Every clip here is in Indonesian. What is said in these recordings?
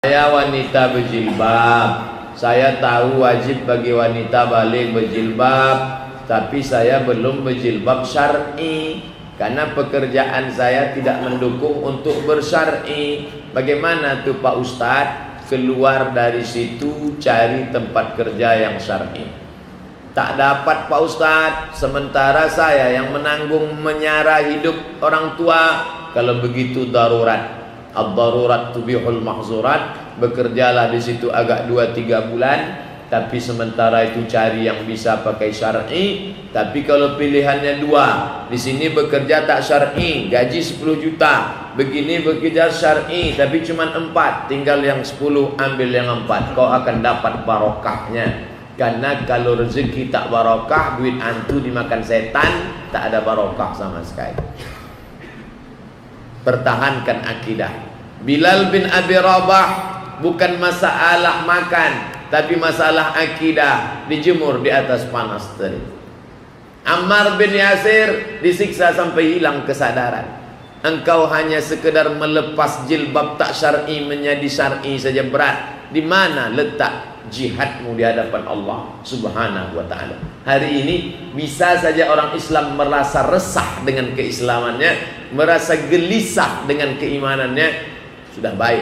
Saya wanita berjilbab. Saya tahu wajib bagi wanita balik berjilbab, tapi saya belum berjilbab syar'i karena pekerjaan saya tidak mendukung untuk bersyar'i. Bagaimana tuh Pak Ustadz? Keluar dari situ cari tempat kerja yang syar'i. Tak dapat Pak Ustadz, sementara saya yang menanggung menyara hidup orang tua. Kalau begitu darurat. Ad-darurat tubihul mahzurat. Bekerjalah di situ agak 2-3 bulan, tapi sementara itu cari yang bisa pakai syar'i. Tapi kalau pilihannya dua, di sini bekerja tak syar'i, gaji 10 juta. Begini bekerja syar'i, tapi cuma 4, tinggal yang 10, ambil yang 4. Kau akan dapat barokahnya. Karena kalau rezeki tak barokah, duit antu dimakan setan, tak ada barokah sama sekali. Pertahankan akidah. Bilal bin Abi Rabah bukan masalah makan, tapi masalah akidah, dijemur di atas panas tadi. Ammar bin Yasir disiksa sampai hilang kesadaran. Engkau hanya sekedar melepas jilbab tak syar'i menjadi syar'i saja berat. Di mana letak jihadmu di hadapan Allah Subhanahu wa ta'ala? Hari ini bisa saja orang Islam merasa resah dengan keislamannya, merasa gelisah dengan keimanannya. Sudah baik.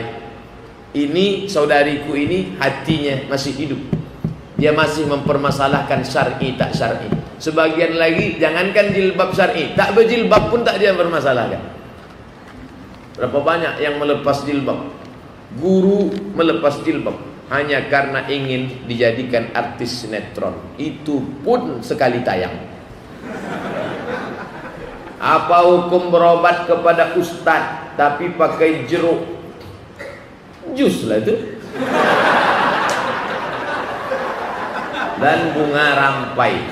Ini saudariku ini hatinya masih hidup. Dia masih mempermasalahkan syar'i tak syar'i. Sebagian lagi jangankan jilbab syar'i, tak berjilbab pun tak dia permasalahkan. Berapa banyak yang melepas jilbab? Guru melepas jilbab hanya karena ingin dijadikan artis sinetron. Itu pun sekali tayang. Apa hukum berobat kepada ustadz tapi pakai jeruk? Jus lah itu. Dan bunga rampai.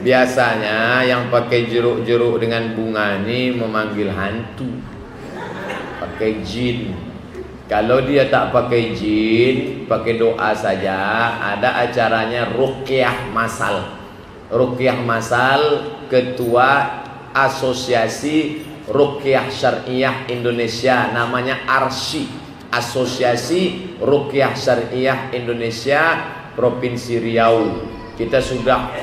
Biasanya yang pakai jeruk-jeruk dengan bunga ini memanggil hantu, pakai jin. Kalau dia tak pakai jin, pakai doa saja. Ada acaranya ruqyah masal. Ruqyah masal, ketua Asosiasi Ruqyah Syariah Indonesia, namanya ARSY, Asosiasi Ruqyah Syariah Indonesia Provinsi Riau. Kita sudah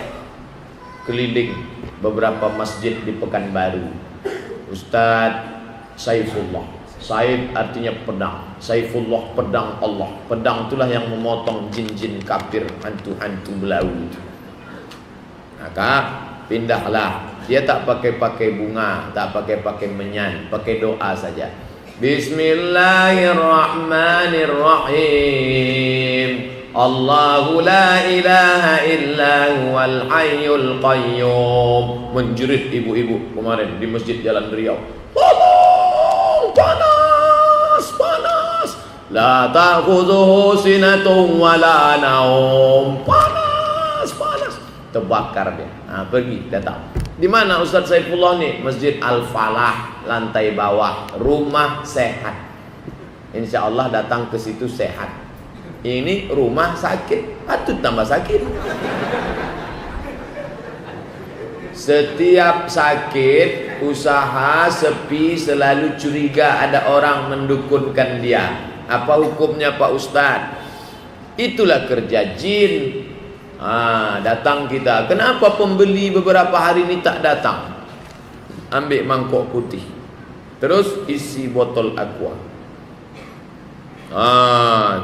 keliling beberapa masjid di Pekanbaru. Ustadz Saifullah, Saif artinya pedang, Saifullah pedang Allah. Pedang itulah yang memotong jin-jin kafir, hantu-hantu belau itu. Maka pindahlah. Dia tak pakai bunga, tak pakai menyan, pakai doa saja. Bismillahirrahmanirrahim. Allahu la ilaha illa huwal hayyul qayyum. Menjerit ibu-ibu kemarin di masjid Jalan Riau. Tolong, panas, panas. La ta'khudhuhu sinatun wala naum. Panas, panas. Terbakar dia. Nah, pergi, datang. Di mana Ustaz Saifullah nih? Masjid Al-Falah, lantai bawah, rumah sehat. Insya Allah datang ke situ sehat. Ini rumah sakit, patut tambah sakit. Setiap sakit, usaha, sepi, selalu curiga ada orang mendukunkan dia. Apa hukumnya Pak Ustadz? Itulah kerja jin. Datang kita. Kenapa pembeli beberapa hari ini tak datang? Ambil mangkok putih, terus isi botol aqua.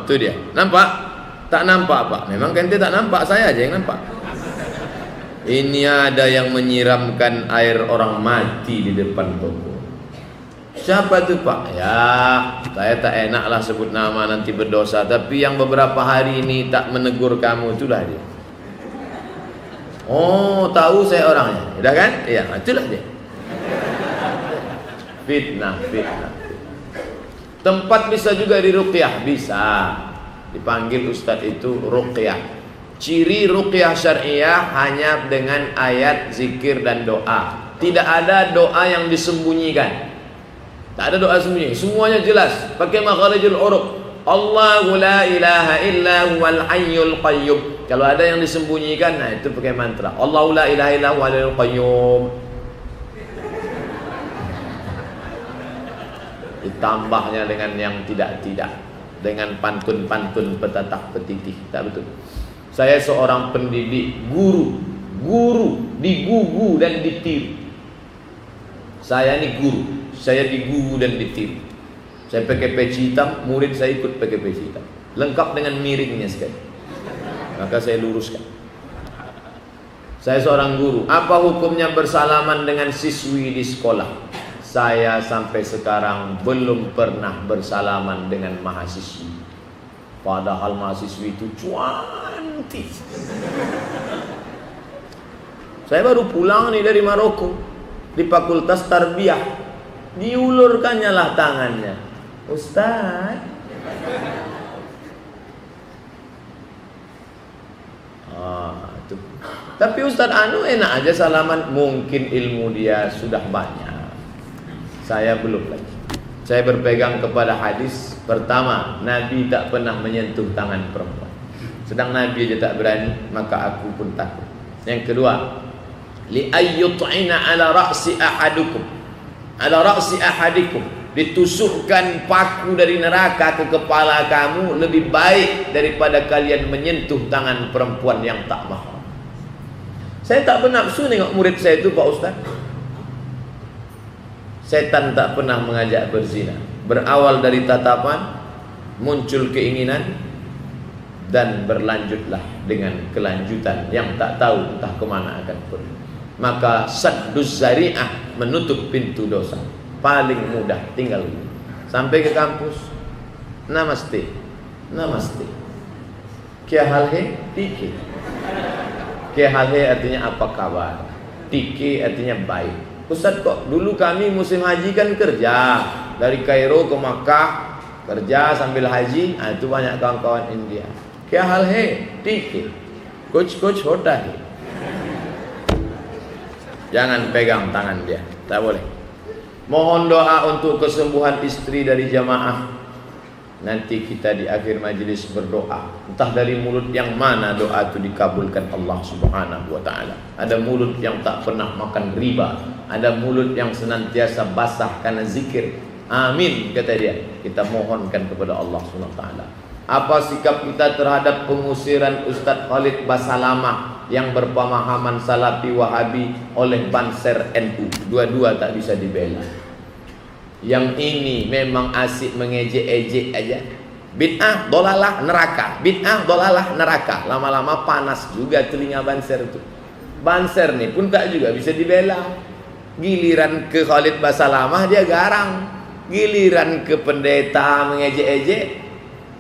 Itu dia. Nampak? Tak nampak Pak? Memang kan tak nampak, saya aja yang nampak. Ini ada yang menyiramkan air orang mati di depan toko. Siapa tu Pak? Ya, saya tak enak lah sebut nama, nanti berdosa. Tapi yang beberapa hari ini tak menegur kamu, itulah dia. Oh, tahu saya orangnya. Sudah kan? Iya, itulah dia. Fitnah. Tempat bisa juga diruqyah, bisa. Dipanggil ustadz itu ruqyah. Ciri ruqyah syariah hanya dengan ayat, zikir dan doa. Tidak ada doa yang disembunyikan. Tak ada doa sembunyi. Semuanya jelas. Pakai makharijul huruf. Allahu la ilaha illa huwal hayyul qayyum. Kalau ada yang disembunyikan, nah itu pakai mantra. Allahu la ilaha illa huwal hayyul qayyum. ditambahnya dengan yang tidak-tidak, dengan pantun-pantun petatah petitih. Tak betul. Saya seorang pendidik, guru digugu dan ditiru. Saya ini guru, saya digugu dan ditiru. Saya pakai peci hitam, murid saya ikut pakai peci hitam, lengkap dengan miringnya sekali. Maka saya luruskan. Saya seorang guru. Apa hukumnya bersalaman dengan siswi di sekolah? Saya sampai sekarang belum pernah bersalaman dengan mahasiswi. Padahal mahasiswi itu cantik. Saya baru pulang nih dari Maroko, di Fakultas Tarbiyah. Diulurkannya lah tangannya. Ustaz, tuh. Tapi Ustaz Anu enak aja salaman. Mungkin ilmu dia sudah banyak, saya belum lagi. Saya berpegang kepada hadis. Pertama, Nabi tak pernah menyentuh tangan perempuan. Sedang Nabi aja tak berani, maka aku pun takut. Yang kedua, li ayyut'ina ala ra'si ahadukum, ala ra'si ahadikum, ditusukkan paku dari neraka ke kepala kamu lebih baik daripada kalian menyentuh tangan perempuan yang tak mahram. Saya tak bernafsu nengok murid saya itu, Pak Ustaz. Setan tak pernah mengajak berzina. Berawal dari tatapan, muncul keinginan, dan berlanjutlah dengan kelanjutan yang tak tahu entah kemana akan pergi. Maka sadduz zari'ah, menutup pintu dosa, paling mudah. Tinggal sampai ke kampus, namaste, namaste, kya hal hai, tike. Kya hal hai artinya apa kabar, tike artinya baik. Ustaz, kok dulu kami musim haji kan kerja dari Kairo ke Makkah, kerja sambil haji. Itu banyak kawan-kawan India. Kya hal hai, tike, coach hota hai. Jangan pegang tangan dia, tak boleh. Mohon doa untuk kesembuhan istri dari jamaah. Nanti kita di akhir majlis berdoa. Entah dari mulut yang mana doa itu dikabulkan Allah Subhanahu wa ta'ala. Ada mulut yang tak pernah makan riba, ada mulut yang senantiasa basah karena zikir. Amin, kata dia. Kita mohonkan kepada Allah Subhanahu wa ta'ala. Apa sikap kita terhadap pengusiran Ustadz Khalid Basalamah yang berpemahaman Salafi Wahabi oleh Banser NU? Dua-dua tak bisa dibela. Yang ini memang asik mengejek-ejek aja. Bid'ah, dolalah, neraka. Bid'ah, dolalah, neraka. Lama-lama panas juga telinga Banser itu. Banser nih pun tak juga bisa dibela. Giliran ke Khalid Basalamah dia garang. Giliran ke pendeta mengejek-ejek,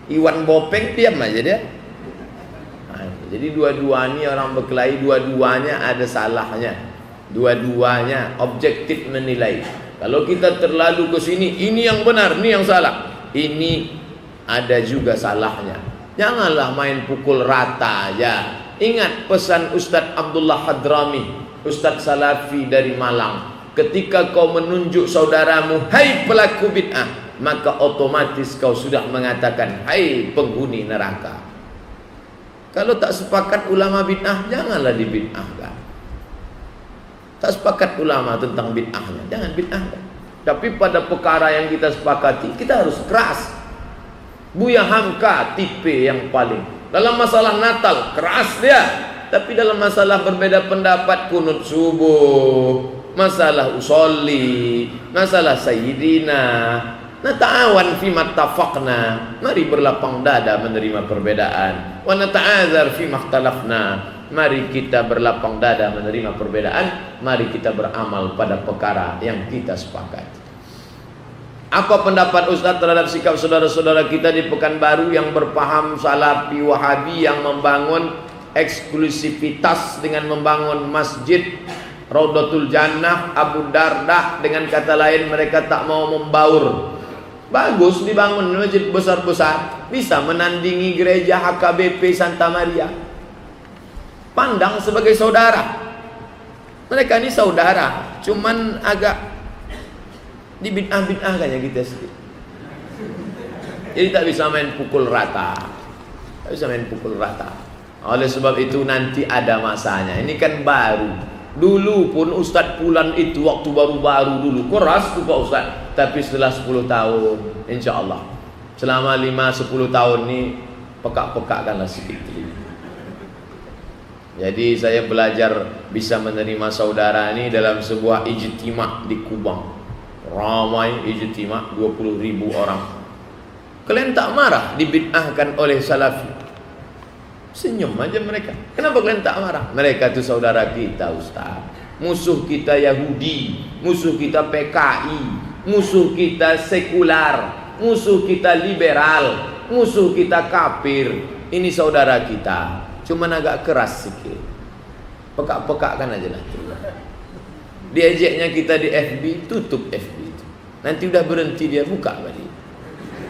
Iwan Bopeng diam aja dia. Jadi dua-duanya orang berkelahi, dua-duanya ada salahnya. Dua-duanya objektif menilai. Kalau kita terlalu ke sini, ini yang benar, ini yang salah. Ini ada juga salahnya. Janganlah main pukul rata aja. Ingat pesan Ustadz Abdullah Hadrami, Ustadz Salafi dari Malang. Ketika kau menunjuk saudaramu, hai pelaku bid'ah, maka otomatis kau sudah mengatakan, hai penghuni neraka. Kalau tak sepakat ulama bid'ah, janganlah dibid'ahkan. Tak sepakat ulama tentang bid'ahnya, jangan bid'ahkan. Tapi pada perkara yang kita sepakati, kita harus keras. Buya Hamka tipe yang paling. Dalam masalah Natal keras dia, tapi dalam masalah berbeda pendapat, kunut subuh, masalah usolli, masalah sayyidina, nata'awan fi mattafaqna, mari berlapang dada menerima perbedaan. Wa nata'azar fi makhtalafna, mari kita berlapang dada menerima perbedaan. Mari kita beramal pada perkara yang kita sepakati. Apa pendapat Ustaz terhadap sikap saudara-saudara kita di Pekanbaru yang berpaham Salafi Wahabi, yang membangun eksklusivitas dengan membangun masjid Raudatul Jannah, Abu Darda? Dengan kata lain, mereka tak mau membaur. Bagus dibangun masjid besar-besar, bisa menandingi gereja HKBP Santa Maria. Pandang sebagai saudara. Mereka ini saudara, cuman agak dibid'ah-bid'ahkannya kita sedikit. Jadi tak bisa main pukul rata. Tak bisa main pukul rata. Oleh sebab itu nanti ada masanya. Ini kan baru. Dulu pun Ustaz Pulan itu waktu baru-baru dulu keras tuh Pak Ustaz. Tapi setelah 10 tahun, insya Allah selama 5-10 tahun ini pekak-pekakkanlah sedikit. Jadi saya belajar bisa menerima saudara ini dalam sebuah ijtima di Kubang. Ramai ijtima 20.000 orang. Kalian tak marah dibid'ahkan oleh Salafi? Senyum aja mereka. Kenapa kalian tak marah? Mereka itu saudara kita Ustaz. Musuh kita Yahudi, musuh kita PKI, musuh kita sekular, musuh kita liberal, musuh kita kafir. Ini saudara kita. Cuman agak keras sikit. Pekak-pekakkan aja lah. Diajaknya kita di FB, tutup FB itu. Nanti udah berhenti dia buka balik.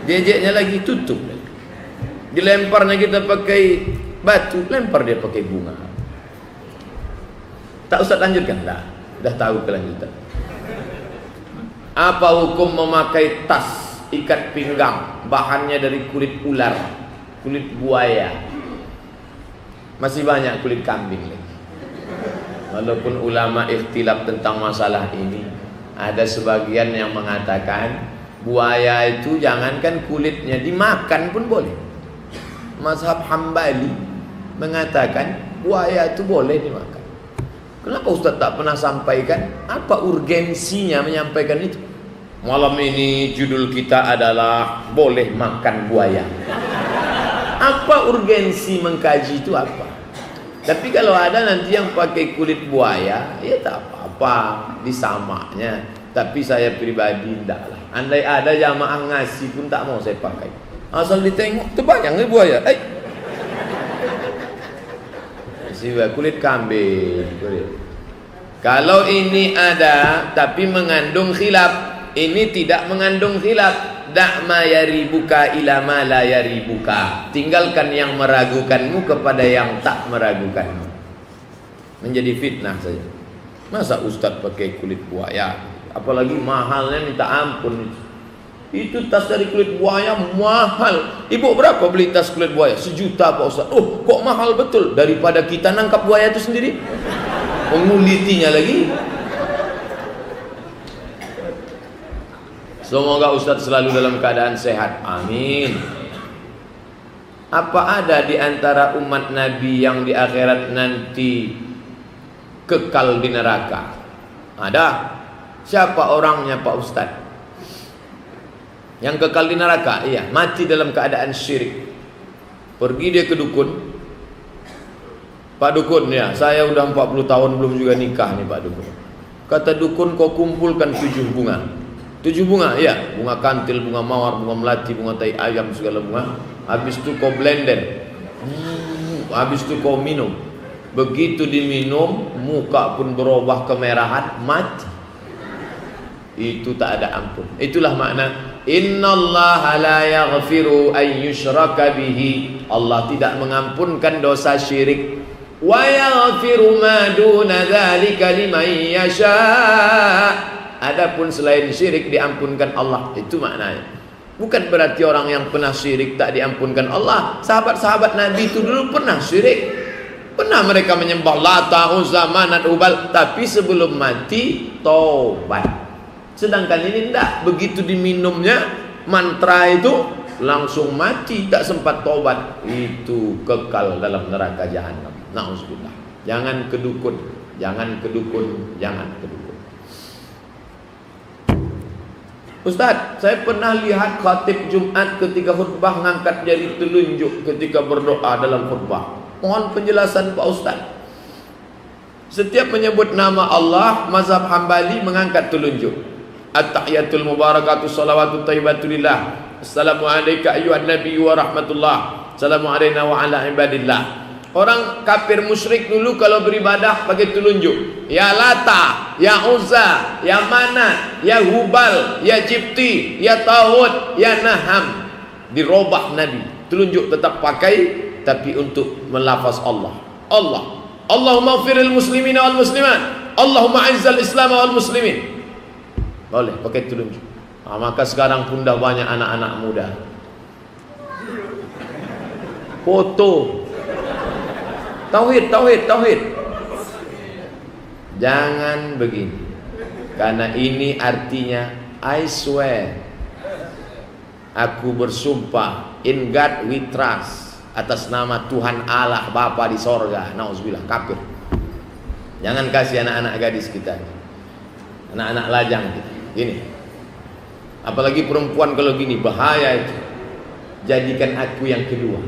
Diajaknya lagi, tutup lagi. Dilemparnya kita pakai batu, lempar dia pakai bunga. Tak usah lanjutkan dah. Dah tahu kelanjutan. Apa hukum memakai tas ikat pinggang bahannya dari kulit ular, kulit buaya? Masih banyak kulit kambing lagi. Walaupun ulama ikhtilaf tentang masalah ini, ada sebagian yang mengatakan buaya itu jangankan kulitnya, dimakan pun boleh. Mazhab Hambali mengatakan buaya itu boleh dimakan. Kenapa Ustaz tak pernah sampaikan? Apa urgensinya menyampaikan itu? Malam ini judul kita adalah boleh makan buaya. Apa urgensi mengkaji itu apa? Tapi kalau ada nanti yang pakai kulit buaya, ya tak apa-apa, disamaknya. Tapi saya pribadi tidak lah. Andai ada jamaah ngasih pun tak mau saya pakai. Asal ditengok, terbayang buaya. Kulit kambing. Kalau ini ada, tapi mengandung khilaf. Ini tidak mengandung khilaf. Da'ma yaribuka ila ma la yaribuka. Tinggalkan yang meragukanmu kepada yang tak meragukanmu. Menjadi fitnah saja. Masa Ustaz pakai kulit buaya? Apalagi mahalnya minta ampun. Itu tas dari kulit buaya mahal. Ibu berapa beli tas kulit buaya? 1 juta Pak Ustaz. Oh kok mahal betul. Daripada kita nangkap buaya itu sendiri. Mengulitinya lagi. Semoga Ustaz selalu dalam keadaan sehat. Amin. Apa ada di antara umat Nabi yang di akhirat nanti kekal di neraka? Ada. Siapa orangnya Pak Ustaz? Yang kekal di neraka? Iya, mati dalam keadaan syirik. Pergi dia ke dukun. Pak dukun ya, saya udah 40 tahun belum juga nikah nih Pak dukun. Kata dukun, kau kumpulkan 7 bunga. 7 bunga, ya, bunga kantil, bunga mawar, bunga melati, bunga tai ayam, segala bunga. Habis itu kau blender, habis itu kau minum. Begitu diminum, muka pun berubah kemerahan, mati. Itu tak ada ampun. Itulah makna innallaha la yaghfiru an yushraka bihi. Allah tidak mengampunkan dosa syirik. Wa yaghfiru ma duna dzalika liman yasha. Adapun selain syirik diampunkan Allah. Itu maknanya. Bukan berarti orang yang pernah syirik tak diampunkan Allah. Sahabat-sahabat Nabi itu dulu pernah syirik. Pernah mereka menyembah Lata, Uzza, Manat, Hubal. Tapi sebelum mati taubat. Sedangkan ini tidak. Begitu diminumnya mantra itu langsung mati, tak sempat taubat. Itu kekal dalam neraka jahanam. Na'udzubillah. Jangan kedukun. Jangan kedukun. Jangan kedukun. Ustaz, saya pernah lihat khatib Jumat ketika khutbah ngangkat jari telunjuk ketika berdoa dalam khutbah. Mohon penjelasan Pak Ustaz. Setiap menyebut nama Allah, mazhab Hambali mengangkat telunjuk. At-tahiyatul mubarakatuh salawatut thayyibatulillah. Assalamu alayka ayyuhan nabiyyu wa rahmatullah. Assalamu alayna wa ala ibadillah. Orang kafir musyrik dulu kalau beribadah pakai telunjuk. Ya Lata, ya Uzza, ya Manat, ya Hubal, ya Jibti, ya Tawud, ya Naham. Dirobah Nabi. Telunjuk tetap pakai, tapi untuk melafaz Allah. Allah. Allahumma firil muslimina wal muslimat. Allahumma a'izzal islam wal muslimin. Boleh pakai telunjuk. Maka sekarang pun dah banyak anak-anak muda. Foto. Tauhid. Jangan begini. Karena ini artinya I swear, aku bersumpah, in God we trust, atas nama Tuhan Allah Bapa di sorga. Nauzubillah, kafir. Jangan kasih anak-anak gadis kita, anak-anak lajang kita gini. Apalagi perempuan kalau gini, bahaya itu. Jadikan aku yang kedua.